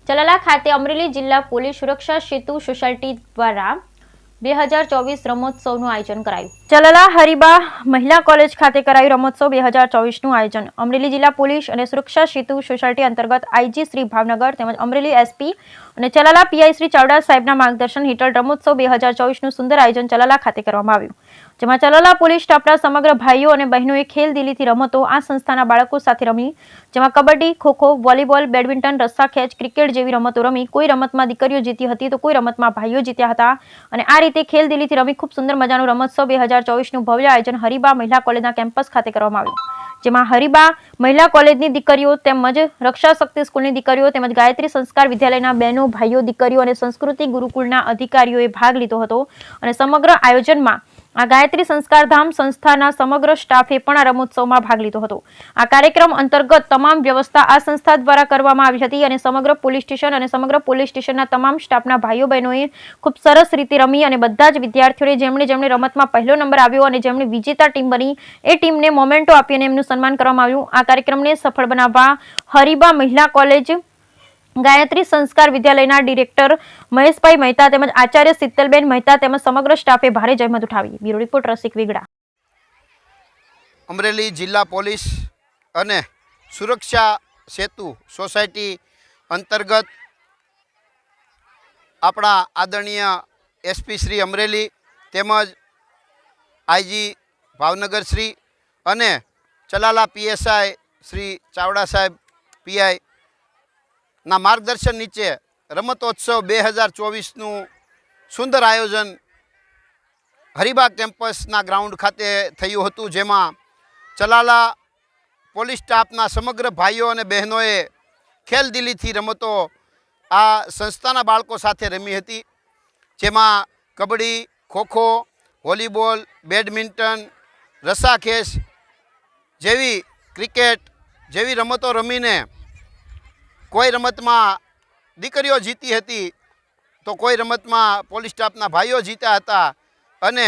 ચલાલા ખાતે અમરેલી જિલ્લા પોલીસ સુરક્ષા સેતુ સોસાયટી દ્વારા 2024 રમોત્સવનું આયોજન કરાયું। ચલાલા હરિબા મહિલા કોલેજ ખાતે કરાયું રમોત્સવ 2024નું આયોજન। અમરેલી જિલ્લા પોલીસ અને સુરક્ષા સેતુ સોસાયટી અંતર્ગત આઈજી શ્રી ભાવનગર તેમજ અમરેલી એસપી અને ચલાલા પીઆઈ શ્રી ચાવડા સાહેબના માર્ગદર્શન હેઠળ રમોત્સવ 2024નું સુંદર આયોજન ચલાલા ખાતે કરવામાં આવ્યું, જેમાં ચલાલા પોલીસ સ્ટાફના સમગ્ર ભાઈઓ અને બહેનોએ ખેલદિલીથી રમતો આ સંસ્થાના બાળકો સાથે રમી, જેમાં કબડ્ડી, ખોખો, વોલીબોલ, બેડમિન્ટન, રસ્સાખેંચ, ક્રિકેટ જેવી રમતો રમી। કોઈ રમતમાં દીકરીઓ જીતી હતી તો કોઈ રમતમાં ભાઈઓ જીત્યા હતા અને આ રીતે ખેલદિલીથી રમી ખૂબ સુંદર મજાનું રમોત્સવ 2024નું ભવ્ય આયોજન હરિબા મહિલા કોલેજના કેમ્પસ ખાતે કરવામાં આવ્યું, જેમાં હરિબા મહિલા કોલેજની દીકરીઓ તેમજ રક્ષા શક્તિ સ્કૂલની દીકરીઓ તેમજ ગાયત્રી સંસ્કાર વિદ્યાલયના બહેનો, ભાઈઓ, દીકરીઓ અને સંસ્કૃતિ ગુરુકુળના અધિકારીઓએ ભાગ લીધો હતો અને સમગ્ર આયોજનમાં આ ગાયત્રી સંસ્કાર ધામ સંસ્થાના સમગ્ર સ્ટાફે પણ આ રમોત્સવમાં ભાગ લીધો હતો। આ કાર્યક્રમ અંતર્ગત તમામ વ્યવસ્થા આ સંસ્થા દ્વારા કરવામાં આવી હતી અને સમગ્ર પોલીસ સ્ટેશનના તમામ સ્ટાફના ભાઈઓ બહેનોએ ખૂબ સરસ રીતે રમી અને બધા જ વિદ્યાર્થીઓએ જેમણે રમતમાં પહેલો નંબર આવ્યો અને જેમણે વિજેતા ટીમ બની એ ટીમને મોમેન્ટો આપી અને એમનું સન્માન કરવામાં આવ્યું। આ કાર્યક્રમને સફળ બનાવવા હરિબા મહિલા કોલેજ, ગાયત્રી સંસ્કાર વિદ્યાલયના ડિરેક્ટર મહેશભાઈ મહેતા તેમજ આચાર્ય શીતલબેન મહેતા તેમજ સમગ્ર સ્ટાફે ભારે જહેમત ઉઠાવી। બ્યુરો રિપોર્ટ રસિક વેગડા। અમરેલી જિલ્લા પોલીસ અને સુરક્ષા સેતુ સોસાયટી અંતર્ગત આપણા આદરણીય એસપી શ્રી અમરેલી તેમજ આઈજી ભાવનગર શ્રી અને ચલાલા પીએસઆઈ શ્રી ચાવડા સાહેબ પીઆઈ ના માર્ગદર્શન નીચે રમતોત્સવ 2024નું સુંદર આયોજન હરિબા કેમ્પસના ગ્રાઉન્ડ ખાતે થયું હતું, જેમાં ચલાલા પોલીસ સ્ટાફના સમગ્ર ભાઈઓ અને બહેનોએ ખેલદિલીથી રમતો આ સંસ્થાના બાળકો સાથે રમી હતી, જેમાં કબડ્ડી, ખોખો, વોલીબોલ, બેડમિન્ટન, રસ્સાખેંચ જેવી, ક્રિકેટ જેવી રમતો રમીને કોઈ રમતમાં દીકરીઓ જીતી હતી તો કોઈ રમતમાં પોલીસ સ્ટાફના ભાઈઓ જીત્યા હતા અને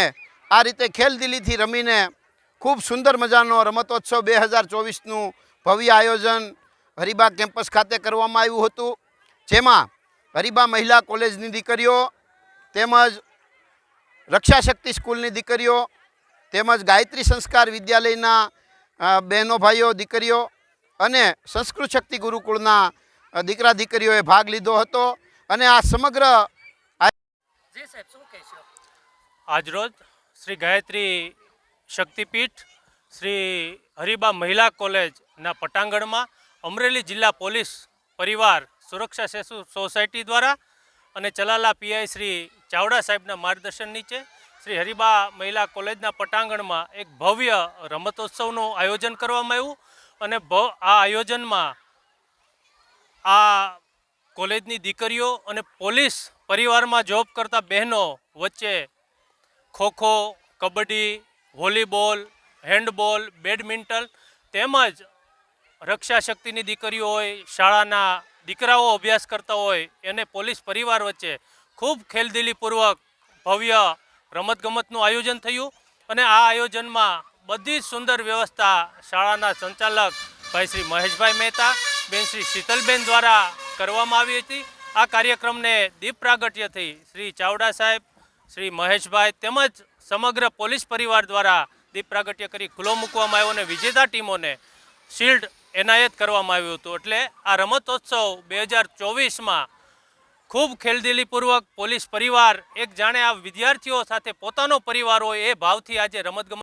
આ રીતે ખેલદિલીથી રમીને ખૂબ સુંદર મજાનો રમતોત્સવ 2024નું ભવ્ય આયોજન હરિબા કેમ્પસ ખાતે કરવામાં આવ્યું હતું, જેમાં હરિબા મહિલા કોલેજની દીકરીઓ તેમજ રક્ષા શક્તિ સ્કૂલની દીકરીઓ તેમજ ગાયત્રી સંસ્કાર વિદ્યાલયના બહેનો, ભાઈઓ, દીકરીઓ અને સંસ્કૃત શક્તિ ગુરુકુળના દીકરા દીકરીઓએ ભાગ લીધો હતો અને આ સમગ્ર આજરોજ શ્રી ગાયત્રી શક્તિપીઠ શ્રી હરિબા મહિલા કોલેજના પટાંગણમાં અમરેલી જિલ્લા પોલીસ પરિવાર સુરક્ષા સેતુ સોસાયટી દ્વારા અને ચલાલા પીઆઈ શ્રી ચાવડા સાહેબના માર્ગદર્શન નીચે શ્રી હરિબા મહિલા કોલેજના પટાંગણમાં એક ભવ્ય રમતોત્સવનું આયોજન કરવામાં આવ્યું અને આ આયોજનમાં આ કોલેજની દીકરીઓ અને પોલીસ પરિવારમાં જોબ કરતા બહેનો વચ્ચે kho kho, kabaddi, volleyball, handball, badminton તેમજ રક્ષા શક્તિની દીકરીઓ હોય, શાળાના દીકરાઓ અભ્યાસ કરતા હોય એને પોલીસ પરિવાર વચ્ચે ખૂબ ખેલદિલીપૂર્વક ભવ્ય રમતગમતનું આયોજન થયું અને આ આયોજનમાં બધી જ સુંદર વ્યવસ્થા શાળાના સંચાલક ભાઈ શ્રી મહેશભાઈ મહેતા, બેન શ્રી શીતલબેન દ્વારા કરવામાં આવી હતી। આ કાર્યક્રમને દીપ પ્રાગટ્યથી શ્રી ચાવડા સાહેબ, શ્રી મહેશભાઈ તેમજ સમગ્ર પોલીસ પરિવાર દ્વારા દીપ પ્રાગટ્ય કરી ખુલ્લો મૂકવામાં આવ્યો અને વિજેતા ટીમોને શિલ્ડ એનાયત કરવામાં આવ્યું હતું। એટલે આ રમતોત્સવ 2024માં ખૂબ ખેલદિલીપૂર્વક પોલીસ પરિવાર એક જાણે આ વિદ્યાર્થીઓ સાથે પોતાનો પરિવાર હોય એ ભાવથી આજે રમતગમત